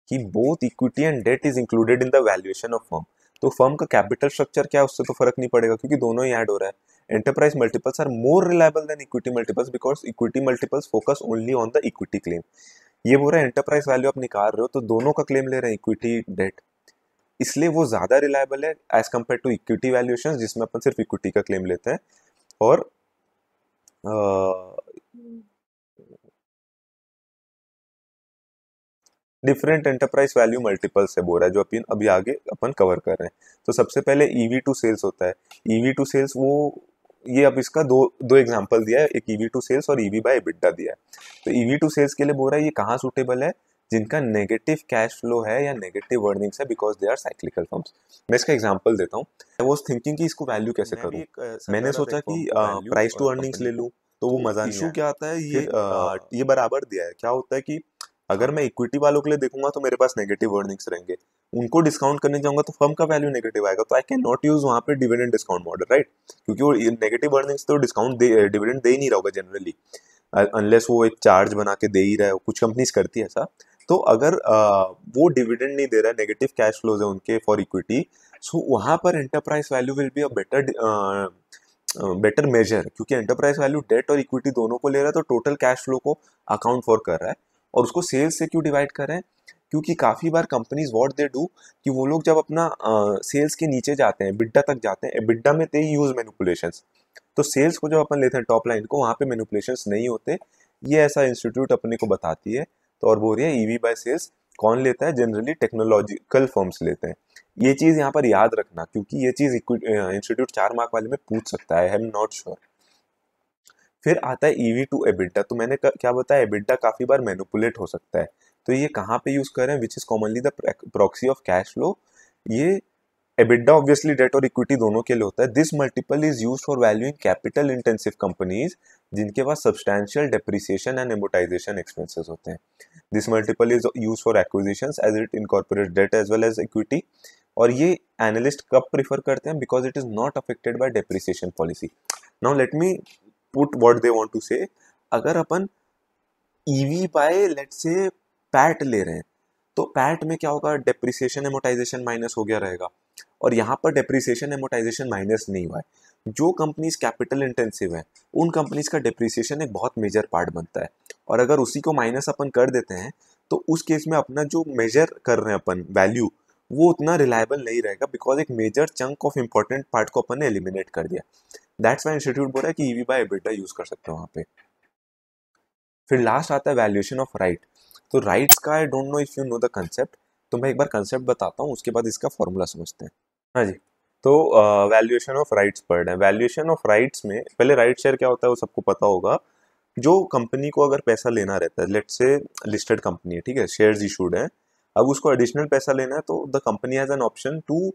कि both equity and debt is included in the valuation of firm. तो फर्म का कैपिटल स्ट्रक्चर क्या है उससे तो फर्क नहीं पड़ेगा, क्योंकि दोनों ही ऐड हो रहा है। Enterprise multiples are more reliable than equity multiples because equity multiples focus only on the equity claim. ये बोल रहा है एंटरप्राइज वैल्यू आप निकाल रहे हो तो दोनों का क्लेम ले रहे हैं, इक्विटी डेट, इसलिए वो ज्यादा रिलायबल है as compare to equity valuation जिसमें अपन सिर्फ इक्विटी का क्लेम लेते हैं। और डिफरेंट एंटरप्राइज वैल्यू मल्टीपल से बोल रहा है, जो अपन अभी आगे अपन कवर कर रहे हैं। तो सबसे पहले ईवी टू सेल्स होता है। ईवी टू सेल्स वो ये अब इसका दो एग्जांपल दिया है, एक ईवी टू सेल्स और ईवी बाय एबिटा दिया है। तो ईवी टू सेल्स के लिए बोल रहा है ये कहाँ सुटेबल है, जिनका नेगेटिव कैश फ्लो है या नेगेटिव अर्निंग्स है because they are cyclical firms. मैं इसका एग्जांपल देता हूँ। आई वाज थिंकिंग कि इसको वैल्यू कैसे करूँ, मैंने सोचा कि प्राइस टू अर्निंग्स ले लूँ तो वो मजा नहीं। इशू क्या आता है, ये बराबर दिया है। क्या होता है कि अगर मैं इक्विटी वालों के लिए देखूंगा तो मेरे पास नेगेटिव अर्निंग्स रहेंगे, उनको डिस्काउंट करने जाऊंगा तो फर्म का वैल्यू नेगेटिव आएगा, तो आई कैन नॉट यूज वहां पे डिविडेंड डिस्काउंट मॉडल, राइट, क्योंकि वो नेगेटिव अर्निंग्स तो डिस्काउंट डिविडेंड दे ही नहीं रहा होगा जनरली, अनलेस वो एक चार्ज बना के दे ही रहा है, कुछ कंपनीज करती है ऐसा। तो अगर वो डिविडेंड नहीं दे रहा है, नेगेटिव कैश फ्लोज है उनके फॉर इक्विटी, सो वहां पर enterprise value will be a better measure, क्योंकि एंटरप्राइज वैल्यू डेट और इक्विटी दोनों को ले रहा है तो टोटल कैश फ्लो को अकाउंट फॉर कर रहा है। और उसको सेल्स से क्यों डिवाइड कर रहे हैं? क्योंकि काफ़ी बार कंपनीज व्हाट दे डू कि वो लोग जब अपना सेल्स के नीचे जाते हैं, बिड्डा तक जाते हैं, बिड्डा में दे यूज मैनिपुलेशंस। तो सेल्स को जब अपन लेते हैं टॉप लाइन को, वहाँ पे मैनिपुलेशंस नहीं होते। ये ऐसा इंस्टीट्यूट अपने को बताती है। तो और बोल रही है ईवी बाय सेल्स कौन लेता है? जनरली टेक्नोलॉजिकल फर्म्स लेते हैं। ये चीज़ यहाँ पर याद रखना, क्योंकि ये चीज़ इंस्टीट्यूट 4 मार्क वाले में पूछ सकता है, आई एम नॉट श्योर। फिर आता है ईवी टू एबिटा। तो मैंने क्या बताया, एबिटा काफ़ी बार मैनिपुलेट हो सकता है। तो ये कहाँ पे यूज़ कर रहे हैं? Which is commonly the proxy of cash flow. ये EBITDA ऑब्वियसली डेट और इक्विटी दोनों के लिए होता है। This multiple is used for valuing capital intensive companies जिनके पास substantial depreciation and amortisation expenses होते हैं। This multiple is used for acquisitions as it incorporates debt as well as equity. और ये एनालिस्ट कब प्रीफर करते हैं? Because it is not affected by depreciation policy. Now let me put what they want to say. अगर अपन EV by let's say PAT ले रहे हैं, तो पैट में क्या होगा? डेप्रिसिएशन एमोटाइजेशन माइनस हो गया रहेगा। और यहाँ पर डेप्रिसिएशन एमोटाइजेशन माइनस नहीं हुआ है। जो कंपनीज कैपिटल इंटेंसिव है, उन कंपनीज का डेप्रिसिएशन एक बहुत मेजर पार्ट बनता है। और अगर उसी को माइनस अपन कर देते हैं, तो उस केस में अपना जो मेजर कर रहे हैं अपन वैल्यू, वो उतना रिलायबल नहीं रहेगा, बिकॉज एक major chunk of important part को अपन ने एलिमिनेट कर दिया। दैट्स वाई इंस्टीट्यूट बोल रहा है कि ईवी बाय एबिटा यूज कर सकते हो वहाँ पे। फिर लास्ट आता है वैल्यूएशन ऑफ राइट। तो राइट्स का I don't know if you know the concept. तो मैं एक बार कंसेप्ट बताता हूँ, उसके बाद इसका फॉर्मूला समझते हैं। हाँ जी। तो वैल्यूएशन ऑफ राइट्स पढ़ रहे हैं। वैल्यूएशन ऑफ राइट्स में पहले राइट शेयर क्या होता है वो सबको पता होगा। जो कंपनी को अगर पैसा लेना रहता है, लेट्स से लिस्टेड कंपनी है, ठीक है, शेयर्स इशूड है, अब उसको एडिशनल पैसा लेना है, तो the company has an option to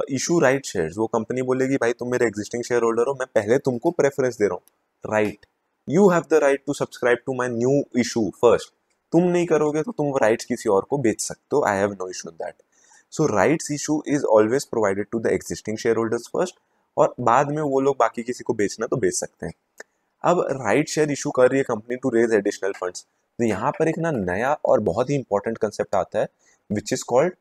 issue right shares. वो कंपनी बोलेगी भाई तुम मेरे एग्जिस्टिंग शेयर होल्डर हो, मैं पहले तुमको प्रेफरेंस दे रहा हूँ, right, you have the right to subscribe to my new issue first. तुम नहीं करोगे तो तुम राइट्स किसी और को बेच सकते हो, I have no issue that. So rights issue is always provided to the existing share holders first, और बाद में वो लोग बाकी किसी को बेचना तो बेच सकते हैं। अब राइट शेयर इशू कर रही है company to raise additional funds. तो यहाँ पर एक ना नया और बहुत ही इंपॉर्टेंट कंसेप्ट आता है, विच इज कॉल्ड,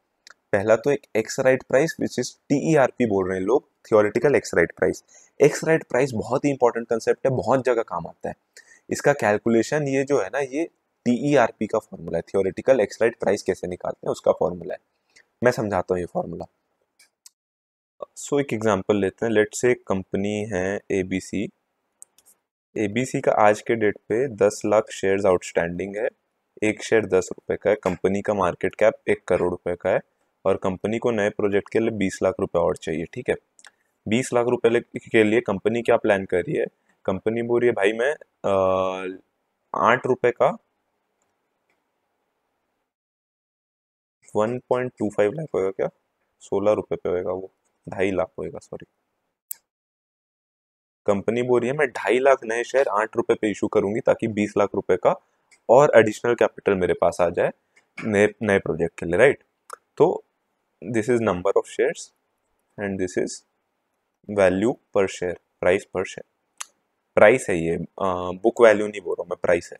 पहला तो एक x right price, which is TERP बोल रहे हैं लोग, theoretical x right price. X right price बहुत ही इंपॉर्टेंट कंसेप्ट है, बहुत जगह काम आता है। इसका कैलकुलेशन ये जो है ना, ये TERP का फॉर्मूला है, थियोरेटिकल एक्स राइट प्राइस कैसे निकालते हैं उसका फॉर्मूला है। मैं समझाता हूँ ये फॉर्मूला। सो एक एग्जांपल लेते हैं। लेट्स से कंपनी है ABC। ABC का आज के डेट पे 10 लाख शेयर्स आउटस्टैंडिंग है। एक शेयर 10 रुपए का है। कंपनी का मार्केट कैप 1 करोड़ रुपए का है, और कंपनी को नए प्रोजेक्ट के लिए 20 लाख रुपए और चाहिए, ठीक है। 20 लाख रुपए के लिए कंपनी क्या प्लान कर रही है? कंपनी बोल रही है भाई मैं 8 रुपए का 1.25 लाख होगा क्या? 16 रुपए पे होगा वो, 2.5 लाख होगा, सॉरी। कंपनी बोल रही है मैं 2.5 लाख नए शेयर 8 रुपए पे इशू करूंगी, ताकि 20 लाख रुपए का और एडिशनल कैपिटल मेरे पास आ जाए नए नए प्रोजेक्ट के लिए, राइट। तो this is number of shares and this is value पर शेयर, प्राइस पर शेयर। प्राइस है ये, बुक वैल्यू नहीं बोल रहा हूँ मैं, प्राइस है।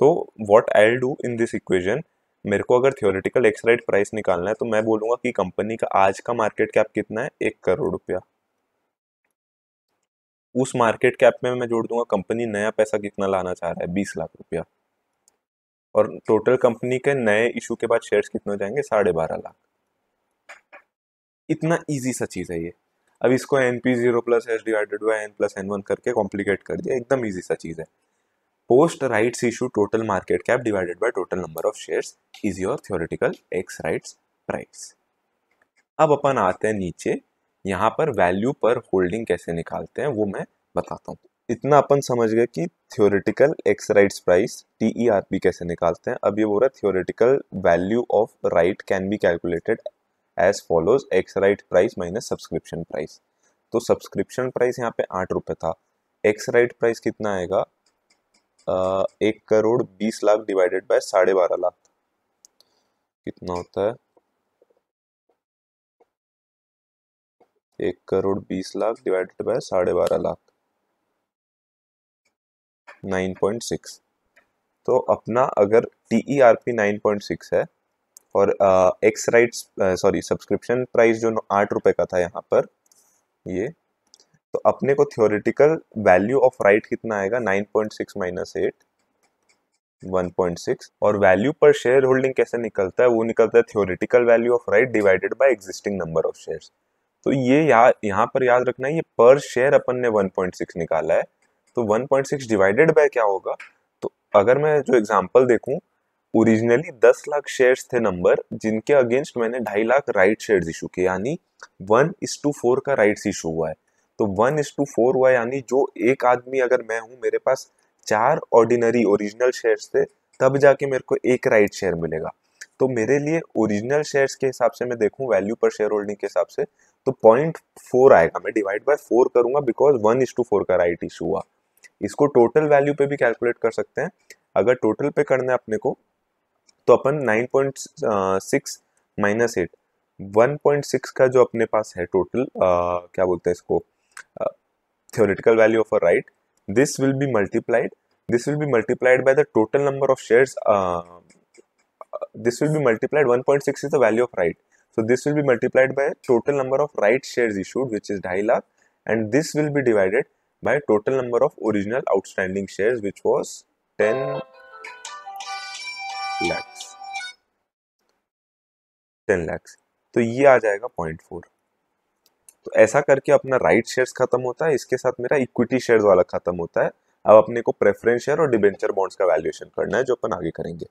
तो what I will do in this equation, मेरे को अगर थियोरेटिकल एक्स राइट प्राइस निकालना है, तो मैं बोलूंगा कि कंपनी का आज का मार्केट कैप कितना है? 1 करोड़ रुपया। उस मार्केट कैप में मैं जोड़ दूंगा कंपनी नया पैसा कितना लाना चाह रहा है, 20 लाख रुपया। और टोटल कंपनी के नए इशू के बाद शेयर्स कितने हो जाएंगे? 12.5 लाख। इतना इजी सा चीज है ये। अब इसको NP0 plus H divided by N+N1 करके कॉम्प्लिकेट कर दिया, एकदम इजी सा चीज है। Post rights issue total market cap divided by total number of shares is your theoretical ex rights price. अब अपन आते हैं नीचे, यहाँ पर वैल्यू पर होल्डिंग कैसे निकालते हैं वो मैं बताता हूँ। इतना अपन समझ गए कि theoretical ex rights price TERP कैसे निकालते हैं। अब ये बोल रहा है theoretical value of right can be calculated as follows, ex right price minus subscription price. तो सब्सक्रिप्शन प्राइस यहाँ पे 8 रुपए था, एक्स राइट प्राइस कितना आएगा? 1 करोड़ 20 लाख डिवाइडेड बाय 12.5 लाख, कितना होता है? 1 करोड़ 20 लाख डिवाइडेड बाय 12.5 लाख, 9.6। तो अपना अगर TERP 9.6 है, और x rights sorry subscription price जो 8 रुपए का था यहाँ पर ये, तो अपने को थियोरेटिकल वैल्यू ऑफ राइट कितना आएगा? 9.6 माइनस 8, 1.6। और वैल्यू पर शेयर होल्डिंग कैसे निकलता है, वो निकलता है theoretical value of right divided by existing number of shares. तो ये यहाँ पर याद रखना है, ये पर शेयर अपन ने 1.6 निकाला है, तो 1.6 डिवाइडेड बाय क्या होगा। तो अगर मैं जो एग्जांपल देखूं, ओरिजिनली 10 लाख शेयर्स थे नंबर, जिनके अगेंस्ट मैंने 2.5 लाख राइट शेयर्स इशू किए, यानी 1:4 का राइट्स इशू हुआ है। तो 1:4 हुआ, यानी जो एक आदमी अगर मैं हूं, मेरे पास 4 ऑर्डिनरी ओरिजिनल शेयर्स थे, तब जाके मेरे को एक राइट शेयर मिलेगा। तो मेरे लिए ओरिजिनल शेयर्स के हिसाब से मैं देखूं, वैल्यू पर शेयर होल्डिंग के हिसाब से, तो 0.4 आएगा। मैं डिवाइड बाय 4 करूंगा बिकॉज 1:4 का राइट इशू हुआ। इसको टोटल वैल्यू पे भी कैलकुलेट कर सकते हैं। अगर टोटल पे करना है अपने को, तो अपन 9.6 माइनस 8, 1.6 का जो अपने पास है टोटल, क्या बोलते हैं इसको, theoretical value of a right, this will be multiplied this will be multiplied by the total number of shares, this will be multiplied, 1.6 is the value of right, so this will be multiplied by total number of right shares issued, which is 2.5 lakh, and this will be divided by total number of original outstanding shares, which was 10 lakhs 10 lakhs। तो ये आ जाएगा 0.4। तो ऐसा करके अपना right shares खत्म होता है, इसके साथ मेरा इक्विटी शेयर्स वाला खत्म होता है। अब अपने को प्रेफरेंस शेयर और डिबेंचर बॉन्ड्स का वैल्यूएशन करना है, जो अपन आगे करेंगे।